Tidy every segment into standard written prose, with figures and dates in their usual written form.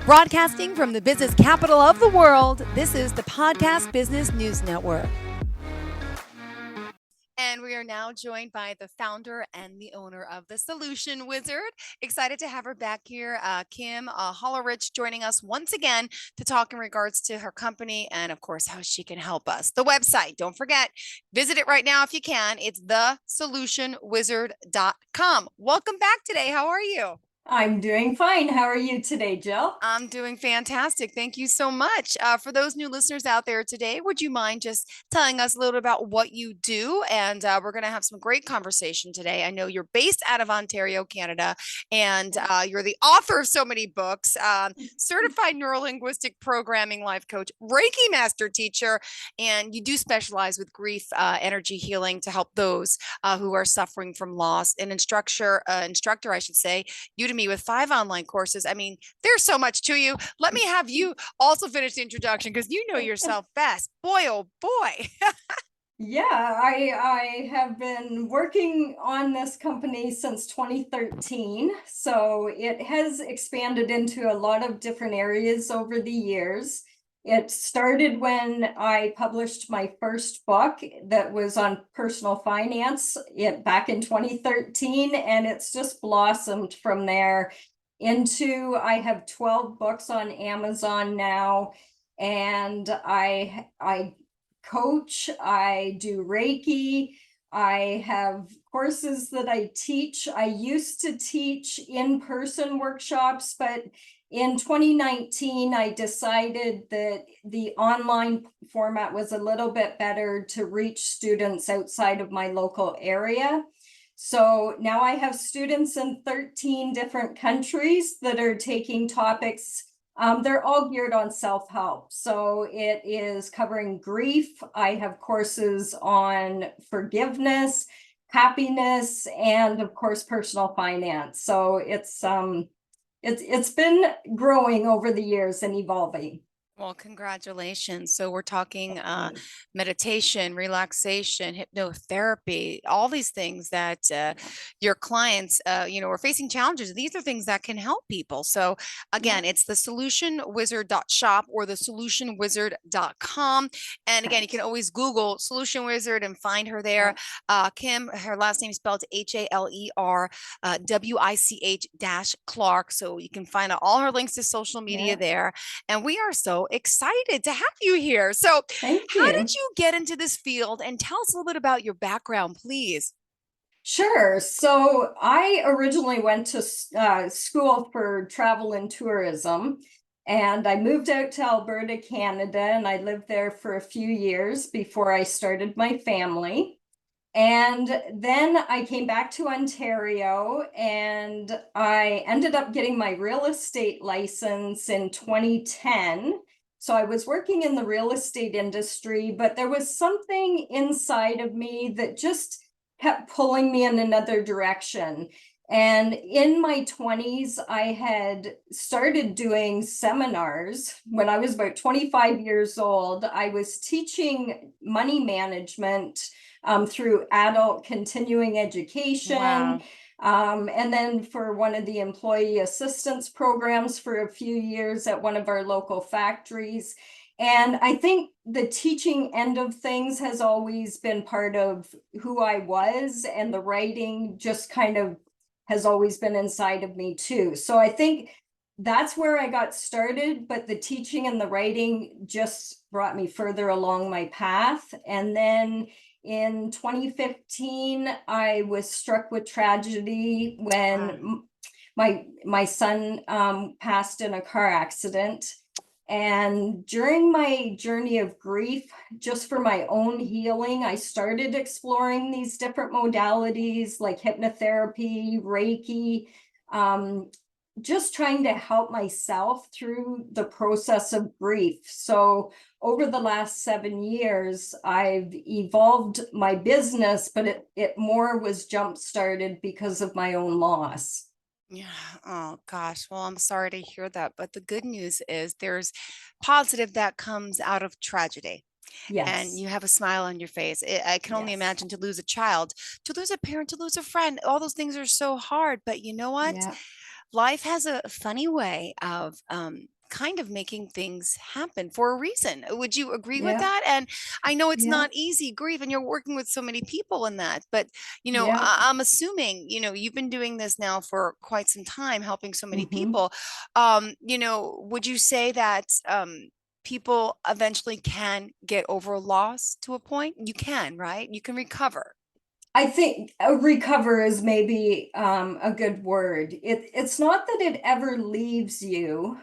Broadcasting from the business capital of the world, this is the Podcast Business News Network. And we are now joined by the founder and the owner of the Solution Wizard. Excited to have her back here, Kim Halerwich, joining us once again to talk in regards to her company and, of course, how she can help us. The website, don't forget, visit it right now if you can. It's thesolutionwizard.com. Welcome back today. How are you? I'm doing fine. How are you today, Jill? I'm doing fantastic. Thank you so much. For those new listeners out there today, would you mind just telling us a little bit about what you do? And we're going to have some great conversation today. I know you're based out of Ontario, Canada, and you're the author of so many books, certified neurolinguistic programming life coach, Reiki master teacher, and you do specialize with grief energy healing to help those who are suffering from loss. An instructor, I should say, Udemy with 5 online courses. I mean, there's so much to you. Let me have you also finish the introduction because you know yourself best. Boy, oh boy. Yeah, I have been working on this company since 2013. So it has expanded into a lot of different areas over the years. It started when I published my first book that was on personal finance back in 2013, and it's just blossomed from there into I have 12 books on Amazon now, and I coach, I do Reiki, I have courses that I teach. I used to teach in-person workshops, but in 2019, I decided that the online format was a little bit better to reach students outside of my local area. So now I have students in 13 different countries that are taking topics. They're all geared on self-help. So it is covering grief. I have courses on forgiveness, happiness, and of course, personal finance. So it's been growing over the years and evolving. Well, congratulations. So we're talking meditation, relaxation, hypnotherapy, all these things that your clients, are facing challenges. These are things that can help people. So again, it's the solutionwizard.shop or the solutionwizard.com. And again, you can always Google Solution Wizard and find her there. Kim, her last name is spelled Haler, WICH-Clark. So you can find all her links to social media there. And we are so excited to have you here. So, Thank how you. did you get into this field? And tell us a little bit about your background, please. Sure. So I originally went to school for travel and tourism, and I moved out to Alberta, Canada, and I lived there for a few years before I started my family. And then I came back to Ontario, and I ended up getting my real estate license in 2010. So I was working in the real estate industry, but there was something inside of me that just kept pulling me in another direction. And in my 20s, I had started doing seminars. When I was about 25 years old, I was teaching money management through adult continuing education. Wow. And then for one of the employee assistance programs for a few years at one of our local factories. And I think the teaching end of things has always been part of who I was, and the writing just kind of has always been inside of me too. So I think that's where I got started, but the teaching and the writing just brought me further along my path. And then in 2015, I was struck with tragedy when my son passed in a car accident. And during my journey of grief, just for my own healing, I started exploring these different modalities like hypnotherapy, Reiki, just trying to help myself through the process of grief. So over the last 7 years, I've evolved my business, but it more was jump-started because of my own loss. Yeah. Oh gosh. Well, I'm sorry to hear that, but the good news is there's positive that comes out of tragedy. And Yes. you have a smile on your face. I can only Yes. imagine to lose a child, to lose a parent, to lose a friend. All those things are so hard. But you know what? Yeah. life has a funny way of kind of making things happen for a reason. Would you agree with Yeah, that? And I know it's yeah, not easy grief, and you're working with so many people in that, but yeah. I'm assuming, you've been doing this now for quite some time, helping so many Hmm. people. Would you say that people eventually can get over loss to a point? You can, right? You can recover. I think recover is maybe a good word. It's not that it ever leaves you,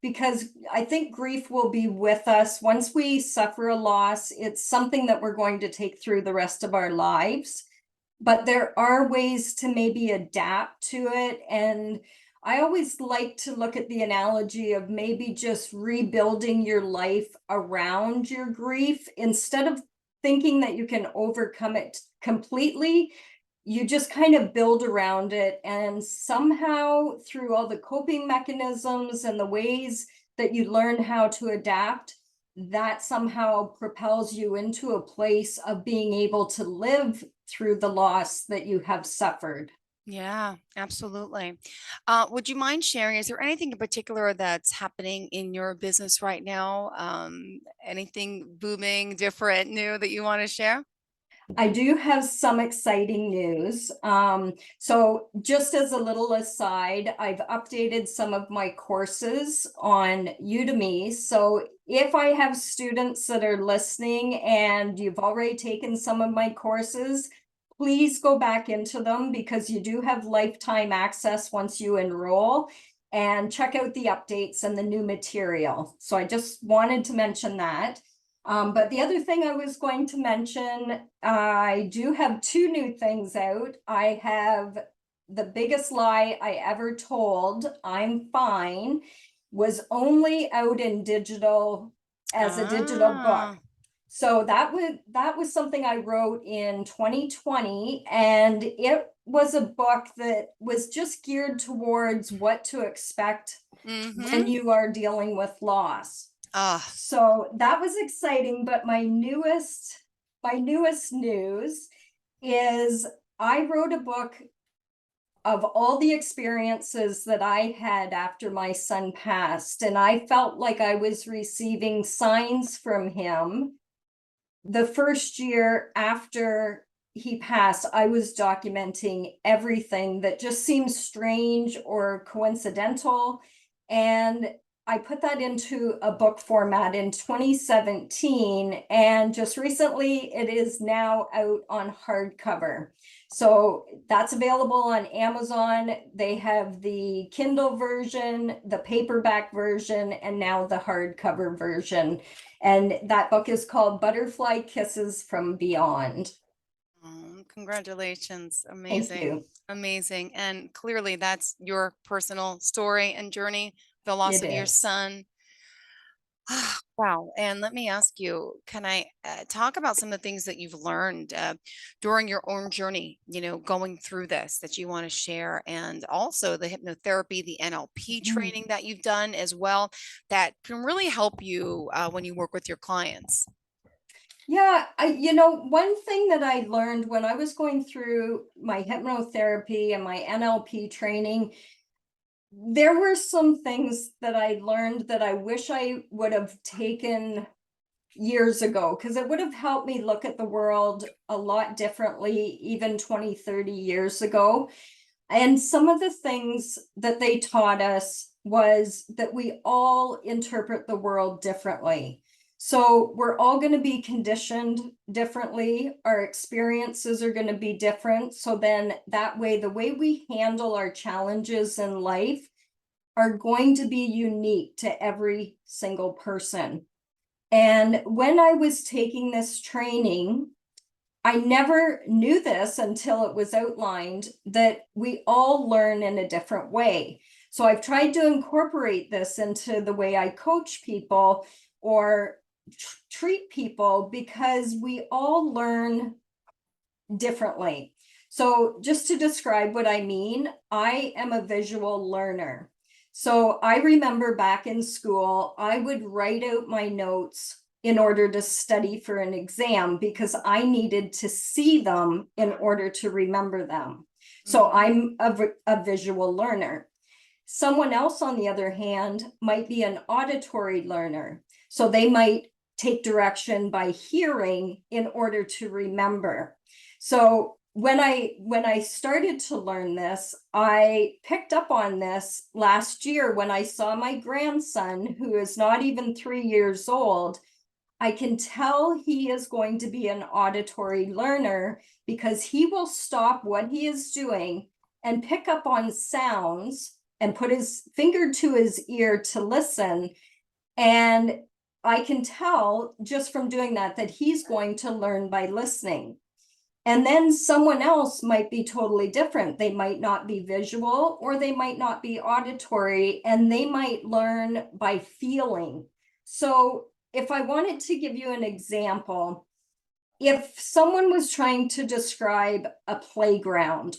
because I think grief will be with us once we suffer a loss. It's something that we're going to take through the rest of our lives. But there are ways to maybe adapt to it. And I always like to look at the analogy of maybe just rebuilding your life around your grief instead of thinking that you can overcome it completely. You just kind of build around it, and somehow through all the coping mechanisms and the ways that you learn how to adapt, that somehow propels you into a place of being able to live through the loss that you have suffered. Yeah, absolutely. Would you mind sharing? Is there anything in particular that's happening in your business right now? Anything booming, different, new that you want to share? I do have some exciting news. So just as a little aside, I've updated some of my courses on Udemy. So if I have students that are listening and you've already taken some of my courses, please go back into them because you do have lifetime access once you enroll, and check out the updates and the new material. So I just wanted to mention that. But the other thing I was going to mention, I do have two new things out. I have The Biggest Lie I Ever Told, I'm Fine, was only out in digital as a digital book. Ah, So that was something I wrote in 2020, and it was a book that was just geared towards what to expect when mm-hmm. you are dealing with loss. Ah, So that was exciting, but my newest news is I wrote a book of all the experiences that I had after my son passed, and I felt like I was receiving signs from him. The first year after he passed, I was documenting everything that just seems strange or coincidental. And I put that into a book format in 2017. And just recently, it is now out on hardcover. So that's available on Amazon. They have the Kindle version, the paperback version, and now the hardcover version. And that book is called Butterfly Kisses from Beyond. congratulations. Thank Amazing. you. Amazing. And clearly that's your personal story and journey, the loss It of your is. son. Wow. And let me ask you, can I talk about some of the things that you've learned during your own journey, going through this that you want to share, and also the hypnotherapy, the NLP Mhm. training that you've done as well, that can really help you when you work with your clients? Yeah, one thing that I learned when I was going through my hypnotherapy and my NLP training, there were some things that I learned that I wish I would have taken years ago, because it would have helped me look at the world a lot differently, even 20, 30 years ago. And some of the things that they taught us was that we all interpret the world differently. So we're all going to be conditioned differently. Our experiences are going to be different. So then that way, the way we handle our challenges in life are going to be unique to every single person. And when I was taking this training, I never knew this until it was outlined that we all learn in a different way. So I've tried to incorporate this into the way I coach people or treat people, because we all learn differently. So just to describe what I mean, I am a visual learner. So I remember back in school, I would write out my notes in order to study for an exam because I needed to see them in order to remember them. So Hmm. I'm a visual learner. Someone else, on the other hand, might be an auditory learner. So they might take direction by hearing in order to remember. So when I started to learn this, I picked up on this last year when I saw my grandson, who is not even 3 years old. I can tell he is going to be an auditory learner because he will stop what he is doing and pick up on sounds and put his finger to his ear to listen. And I can tell just from doing that that he's going to learn by listening. And then someone else might be totally different. They might not be visual or they might not be auditory, and they might learn by feeling. So if I wanted to give you an example, if someone was trying to describe a playground,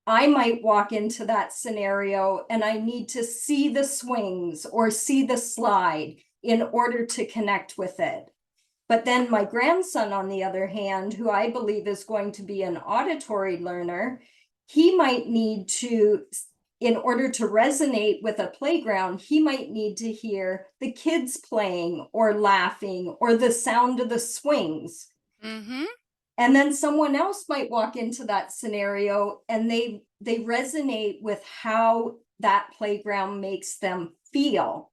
I might walk into that scenario and I need to see the swings or see the slide in order to connect with it. But then my grandson, on the other hand, who I believe is going to be an auditory learner, he might need to, in order to resonate with a playground, he might need to hear the kids playing or laughing or the sound of the swings. Hmm. And then someone else might walk into that scenario and they resonate with how that playground makes them feel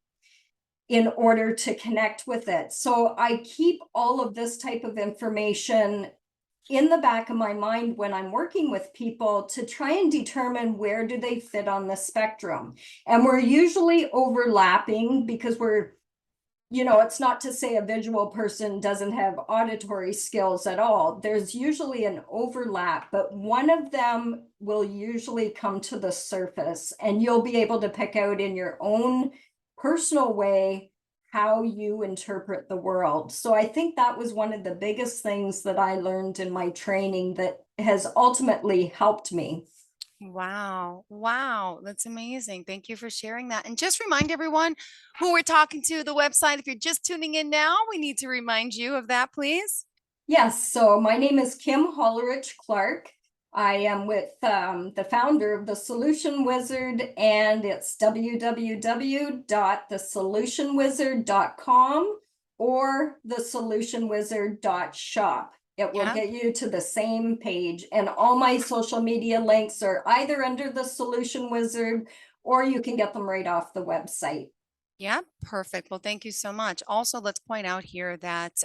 in order to connect with it. So I keep all of this type of information in the back of my mind when I'm working with people to try and determine where do they fit on the spectrum. And we're usually overlapping because it's not to say a visual person doesn't have auditory skills at all. There's usually an overlap, but one of them will usually come to the surface, and you'll be able to pick out in your own personal way how you interpret the world. So I think that was one of the biggest things that I learned in my training that has ultimately helped me. Wow. Wow. That's amazing. Thank you for sharing that. And just remind everyone who we're talking to, the website. If you're just tuning in now, we need to remind you of that, please. Yes, so my name is Kim Halerwich Clark. I am with the founder of The Solution Wizard, and it's www.thesolutionwizard.com or thesolutionwizard.shop. It will Yeah. get you to the same page, and all my social media links are either under The Solution Wizard or you can get them right off the website. Yeah, perfect. Well, thank you so much. Also, let's point out here that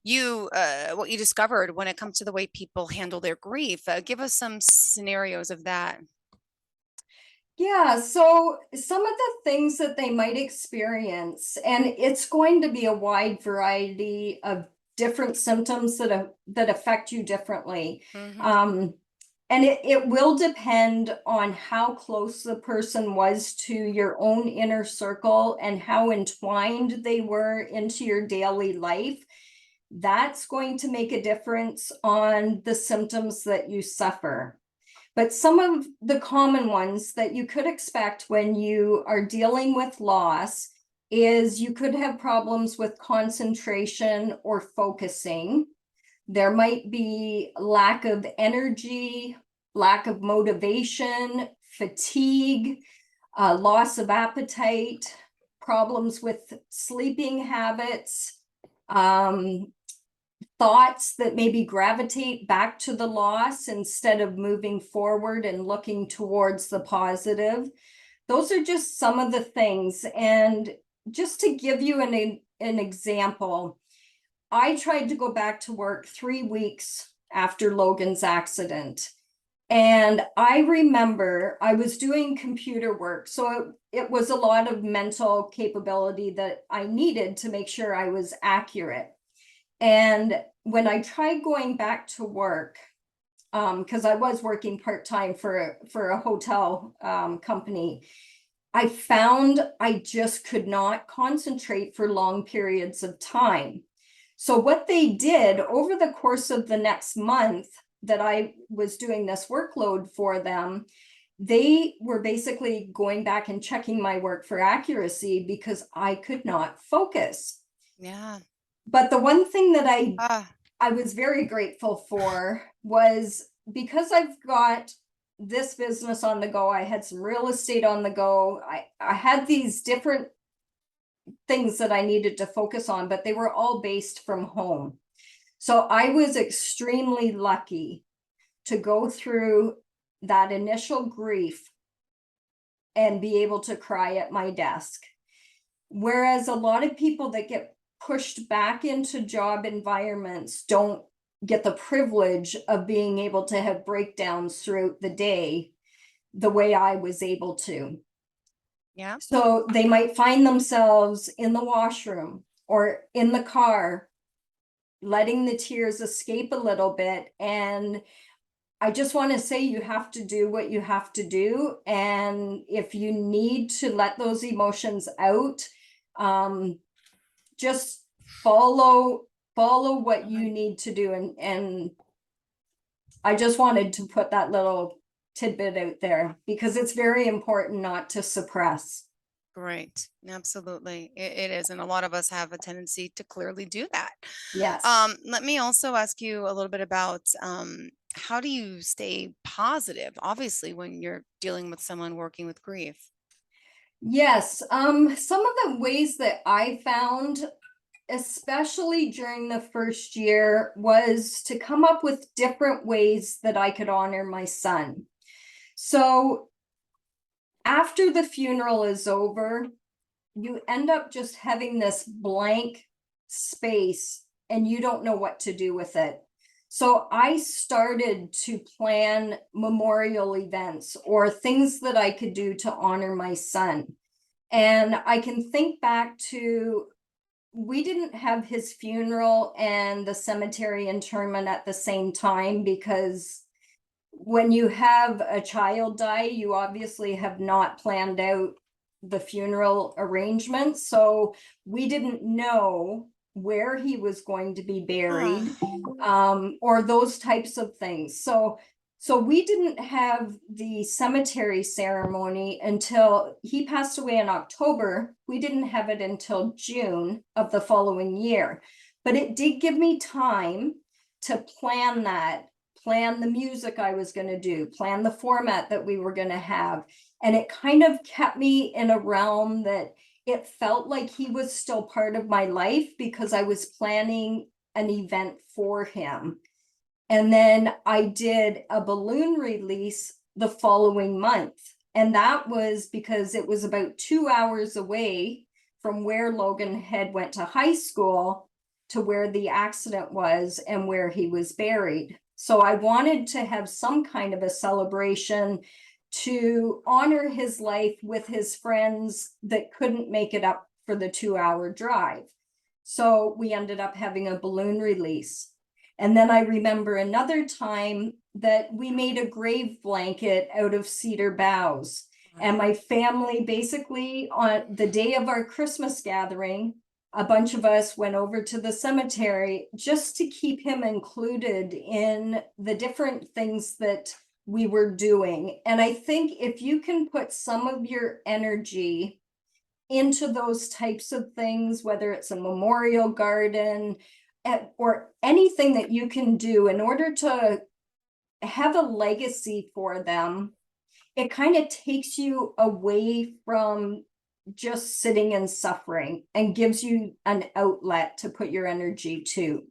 you what you discovered when it comes to the way people handle their grief. Give us some scenarios of that. Yeah, so some of the things that they might experience, and it's going to be a wide variety of different symptoms that affect you differently. Hmm. Um, and it will depend on how close the person was to your own inner circle and how entwined they were into your daily life. That's going to make a difference on the symptoms that you suffer. But some of the common ones that you could expect when you are dealing with loss is you could have problems with concentration or focusing. There might be lack of energy, lack of motivation, fatigue, loss of appetite, problems with sleeping habits, um, thoughts that maybe gravitate back to the loss instead of moving forward and looking towards the positive. Those are just some of the things. And just to give you an example, I tried to go back to work 3 weeks after Logan's accident. And I remember I was doing computer work. So it was a lot of mental capability that I needed to make sure I was accurate. And when I tried going back to work, because I was working part-time for a hotel company, I found I just could not concentrate for long periods of time. So what they did over the course of the next month that I was doing this workload for them, they were basically going back and checking my work for accuracy because I could not focus. Yeah. But the one thing that Ah, I was very grateful for was because I've got this business on the go. I had some real estate on the go. I had these different things that I needed to focus on, but they were all based from home. So I was extremely lucky to go through that initial grief and be able to cry at my desk. Whereas a lot of people that get pushed back into job environments don't get the privilege of being able to have breakdowns throughout the day the way I was able to. yeah. So they might find themselves in the washroom or in the car, letting the tears escape a little bit. And I just want to say you have to do what you have to do. And if you need to let those emotions out, um, just follow what you need to do. And I just wanted to put that little tidbit out there because it's very important not to suppress. Great. Absolutely. It is. And a lot of us have a tendency to clearly do that. Yes. Let me also ask you a little bit about how do you stay positive, obviously, when you're dealing with someone working with grief? Yes. Some of the ways that I found, especially during the first year, was to come up with different ways that I could honor my son. So after the funeral is over, you end up just having this blank space and you don't know what to do with it. So I started to plan memorial events or things that I could do to honor my son. And I can think back to, we didn't have his funeral and the cemetery interment at the same time because when you have a child die, you obviously have not planned out the funeral arrangements. So we didn't know where he was going to be buried, Ah, or those types of things. So we didn't have the cemetery ceremony until he passed away in October. We didn't have it until June of the following year. But it did give me time to plan that, plan the music I was going to do, plan the format that we were going to have. And it kind of kept me in a realm that it felt like he was still part of my life because I was planning an event for him. And then I did a balloon release the following month. And that was because it was about 2 hours away from where Logan had went to high school to where the accident was and where he was buried. So I wanted to have some kind of a celebration to honor his life with his friends that couldn't make it up for the 2 hour drive. So we ended up having a balloon release. And then I remember another time that we made a grave blanket out of cedar boughs. And my family basically, on the day of our Christmas gathering, a bunch of us went over to the cemetery just to keep him included in the different things that we were doing. And I think if you can put some of your energy into those types of things, whether it's a memorial garden, or anything that you can do in order to have a legacy for them, it kind of takes you away from just sitting and suffering and gives you an outlet to put your energy to.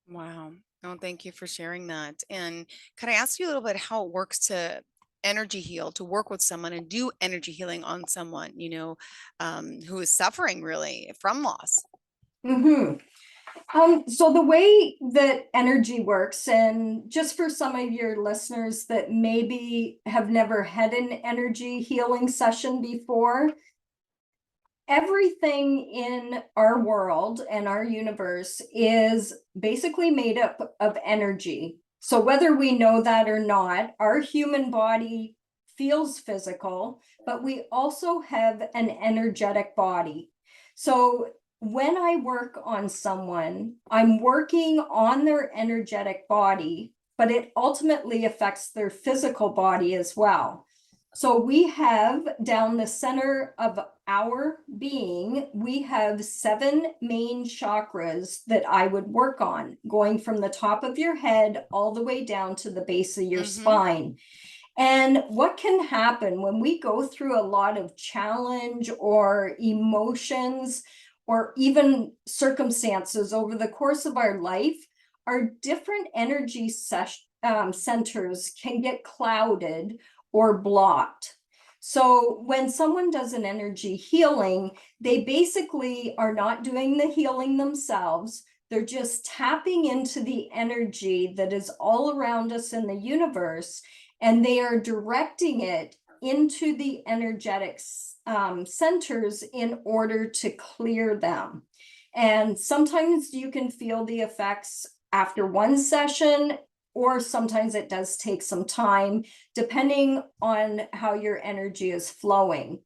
wow. Oh, thank you for sharing that. And could I ask you a little bit how it works to energy heal, to work with someone and do energy healing on someone, who is suffering really from loss? Mm-hmm. So the way that energy works, and just for some of your listeners that maybe have never had an energy healing session before, everything in our world and our universe is basically made up of energy. So whether we know that or not, our human body feels physical, but we also have an energetic body. So when I work on someone, I'm working on their energetic body, but it ultimately affects their physical body as well. So we have down the center of our being, we have 7 main chakras that I would work on, going from the top of your head all the way down to the base of your Mm-hmm. spine. And what can happen when we go through a lot of challenge or emotions or even circumstances over the course of our life, our different energy centers can get clouded or blocked. So when someone does an energy healing, they basically are not doing the healing themselves. They're just tapping into the energy that is all around us in the universe, and they are directing it into the energetic centers in order to clear them. And sometimes you can feel the effects after one session, or sometimes it does take some time, depending on how your energy is flowing.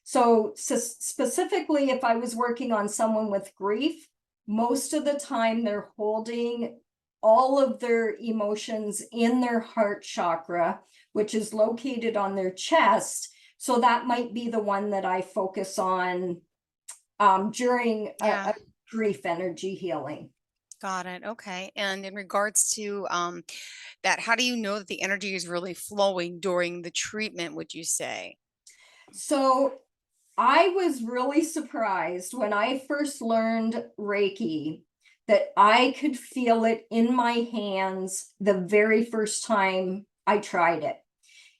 So specifically, if I was working on someone with grief, most of the time they're holding all of their emotions in their heart chakra, which is located on their chest. So that might be the one that I focus on during Yeah. a grief energy healing. Got it. Okay. And in regards to that, how do you know that the energy is really flowing during the treatment, would you say? So I was really surprised when I first learned Reiki that I could feel it in my hands the very first time I tried it.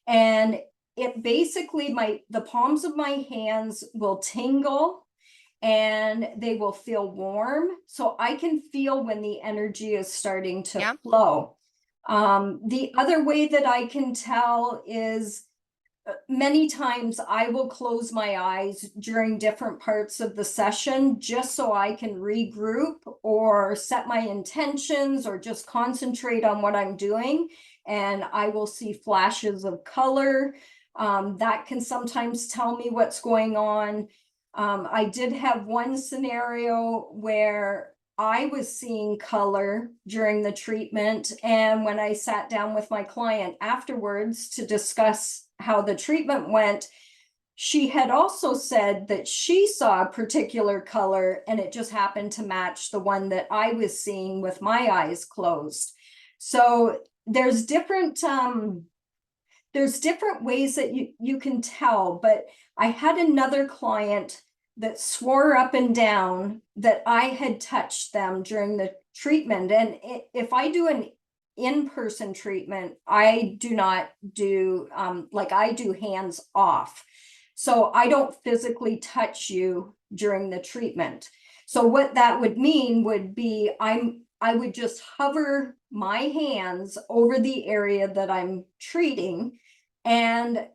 And it basically, the palms of my hands will tingle and they will feel warm. So I can feel when the energy is starting to Yeah. flow. The other way that I can tell is many times I will close my eyes during different parts of the session just so I can regroup or set my intentions or just concentrate on what I'm doing. And I will see flashes of color. That can sometimes tell me what's going on. I did have one scenario where I was seeing color during the treatment. And when I sat down with my client afterwards to discuss how the treatment went, she had also said that she saw a particular color and it just happened to match the one that I was seeing with my eyes closed. So there's different ways that you can tell, but I had another client that swore up and down that I had touched them during the treatment. And if I do an in-person treatment, I do not do like I do hands off. So I don't physically touch you during the treatment. So what that would mean would be I would just hover my hands over the area that I'm treating, and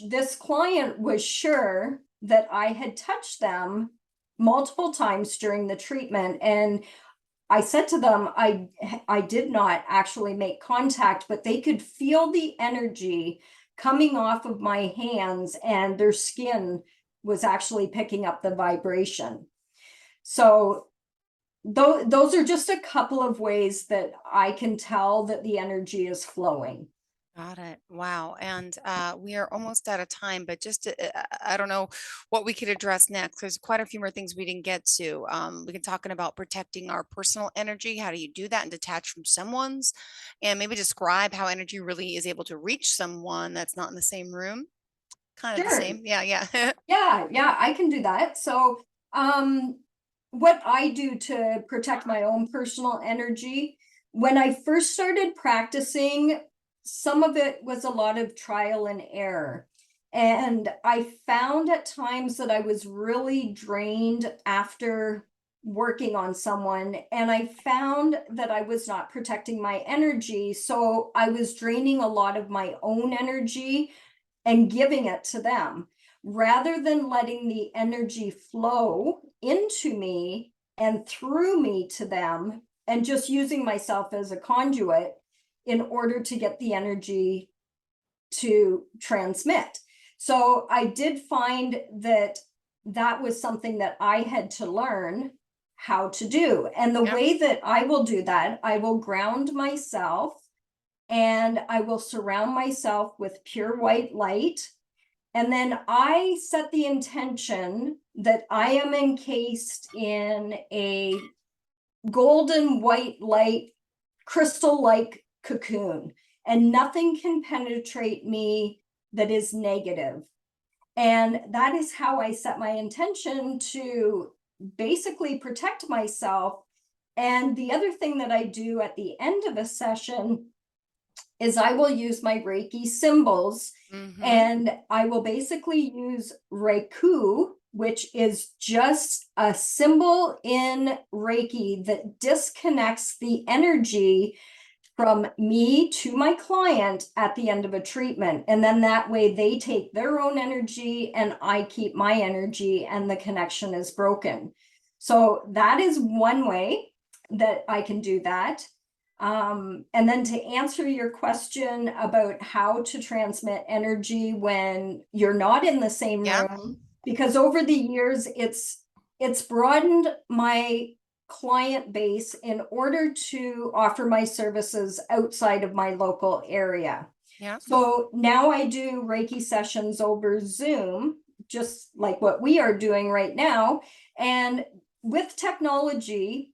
this client was sure that I had touched them multiple times during the treatment. And I said to them, I did not actually make contact, but they could feel the energy coming off of my hands, and their skin was actually picking up the vibration. So those are just a couple of ways that I can tell that the energy is flowing. Got it. Wow. And we are almost out of time, but just I don't know what we could address next. There's quite a few more things we didn't get to. We can talking about protecting our personal energy. How do you do that and detach from someone's? And maybe describe how energy really is able to reach someone that's not in the same room. Kind of the Sure. same. Yeah, yeah. Yeah, I can do that. So, what I do to protect my own personal energy, when I first started practicing, some of it was a lot of trial and error. And I found at times that I was really drained after working on someone, and I found that I was not protecting my energy. So I was draining a lot of my own energy and giving it to them rather than letting the energy flow into me and through me to them, and just using myself as a conduit in order to get the energy to transmit. So I did find that that was something that I had to learn how to do. And the Yeah. way that I will do that, I will ground myself and I will surround myself with pure white light. And then I set the intention that I am encased in a golden white light, crystal-like cocoon, and nothing can penetrate me that is negative. And that is how I set my intention to basically protect myself. And the other thing that I do at the end of a session is I will use my Reiki symbols, and I will basically use Reiku, which is just a symbol in Reiki that disconnects the energy from me to my client at the end of a treatment. And then that way they take their own energy and I keep my energy, and the connection is broken. So that is one way that I can do that. And then to answer your question about how to transmit energy when you're not in the same room, because over the years it's broadened my client base in order to offer my services outside of my local area. So now I do Reiki sessions over Zoom, just like what we are doing right now. And with technology,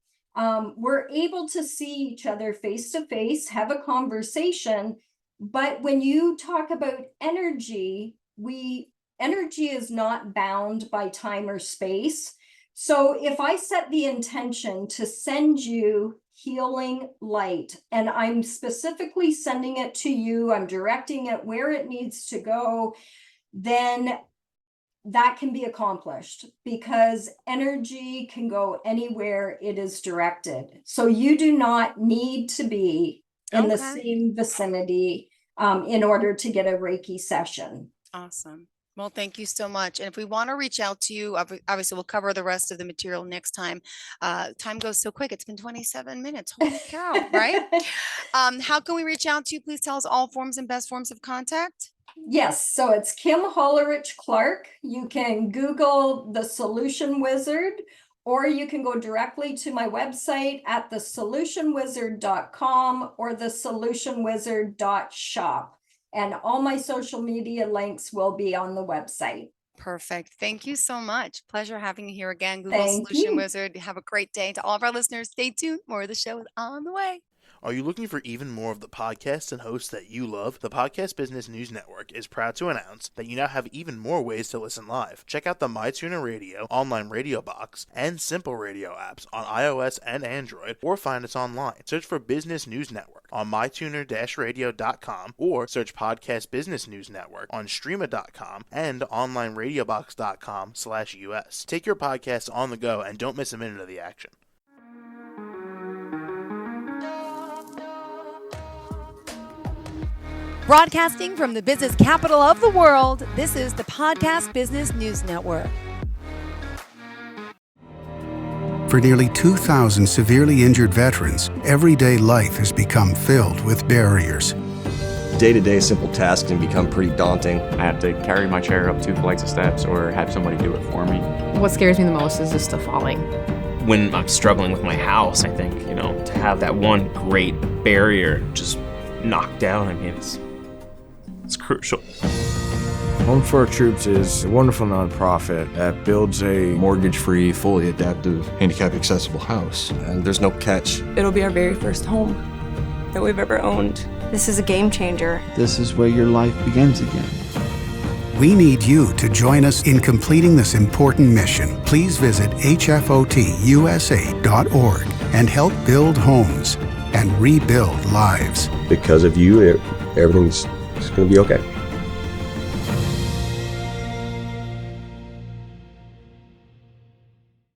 we're able to see each other face to face, have a conversation. But when you talk about energy, energy is not bound by time or space. So if I set the intention to send you healing light, and I'm specifically sending it to you, I'm directing it where it needs to go, then that can be accomplished, because energy can go anywhere it is directed. So you do not need to be in the same vicinity in order to get a Reiki session. Awesome. Well, thank you so much. And if we want to reach out to you, obviously we'll cover the rest of the material next time. Time goes so quick. It's been 27 minutes. Holy cow, right? How can we reach out to you? Please tell us all forms and best forms of contact. Yes, so it's Kim Halerwich Clark. You can Google the Solution Wizard, or you can go directly to my website at thesolutionwizard.com or thesolutionwizard.shop. And all my social media links will be on the website. Perfect. Thank you so much. Pleasure having you here again, Google Solution Wizard. Have a great day. To all of our listeners, stay tuned. More of the show is on the way. Are you looking for even more of the podcasts and hosts that you love? The Podcast Business News Network is proud to announce that you now have even more ways to listen live. Check out the MyTuner Radio, online radio box, and Simple Radio apps on iOS and Android, or find us online. Search for Business News Network on mytuner-radio.com, or search Podcast Business News Network on streama.com and onlineradiobox.com/US. Take your podcast on the go and don't miss a minute of the action. Broadcasting from the business capital of the world, this is the Podcast Business News Network. For nearly 2,000 severely injured veterans, everyday life has become filled with barriers. Day-to-day simple tasks can become pretty daunting. I have to carry my chair up 2 flights of steps or have somebody do it for me. What scares me the most is just the falling. When I'm struggling with my house, I think, to have that one great barrier just knocked down, it's crucial. Home for Our Troops is a wonderful nonprofit that builds a mortgage-free, fully adaptive, handicap-accessible house. And there's no catch. It'll be our very first home that we've ever owned. This is a game changer. This is where your life begins again. We need you to join us in completing this important mission. Please visit hfotusa.org and help build homes and rebuild lives. Because of you, everything's going to be okay.